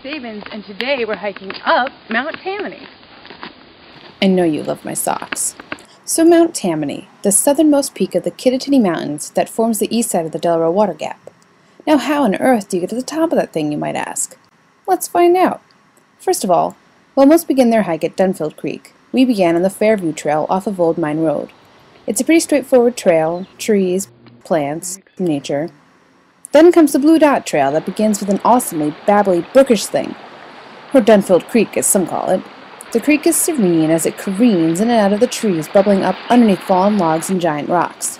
Sabins, and today we're hiking up Mount Tammany. I know you love my socks. So Mount Tammany, the southernmost peak of the Kittatinny Mountains that forms the east side of the Delaware Water Gap. Now how on earth do you get to the top of that thing, you might ask? Let's find out. First of all, while most begin their hike at Dunfield Creek, we began on the Fairview Trail off of Old Mine Road. It's a pretty straightforward trail, trees, plants, nature. Then comes the Blue Dot Trail that begins with an awesomely babbly brookish thing, or Dunfield Creek as some call it. The creek is serene as it careens in and out of the trees bubbling up underneath fallen logs and giant rocks.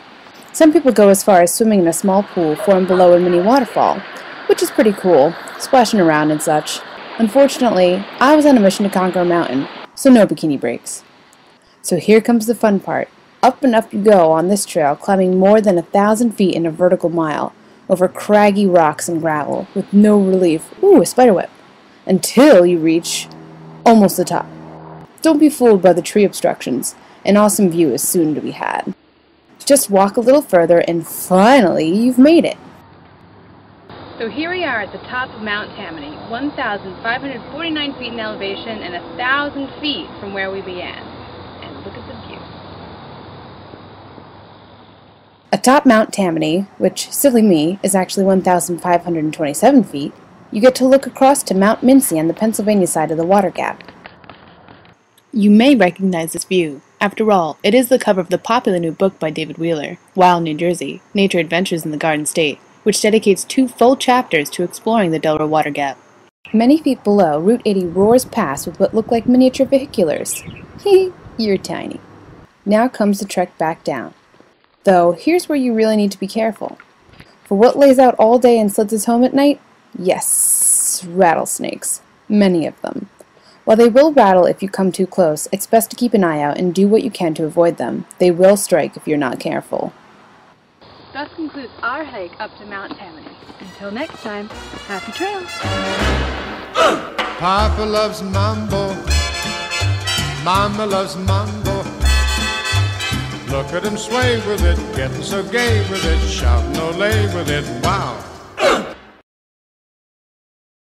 Some people go as far as swimming in a small pool formed below a mini waterfall, which is pretty cool, splashing around and such. Unfortunately, I was on a mission to conquer a mountain, so no bikini breaks. So here comes the fun part. Up and up you go on this trail, climbing more than 1,000 feet in a vertical mile, over craggy rocks and gravel, with no relief, ooh, a spiderweb, until you reach almost the top. Don't be fooled by the tree obstructions. An awesome view is soon to be had. Just walk a little further and finally you've made it. So here we are at the top of Mount Tammany, 1,549 feet in elevation and 1,000 feet from where we began. And look at the view. Atop Mount Tammany, which, silly me, is actually 1,527 feet, you get to look across to Mount Mincy on the Pennsylvania side of the Water Gap. You may recognize this view. After all, it is the cover of the popular new book by David Wheeler, Wild New Jersey, Nature Adventures in the Garden State, which dedicates 2 full chapters to exploring the Delaware Water Gap. Many feet below, Route 80 roars past with what look like miniature vehiculars. Hee, you're tiny. Now comes the trek back down. Though, here's where you really need to be careful. For what lays out all day and slids home at night? Yes, rattlesnakes. Many of them. While they will rattle if you come too close, it's best to keep an eye out and do what you can to avoid them. They will strike if you're not careful. Thus concludes our hike up to Mount Tammany. Until next time, happy trails! Papa loves mambo, Mama loves mambo. Look at him sway with it, getting so gay with it, shouting ole with it, wow.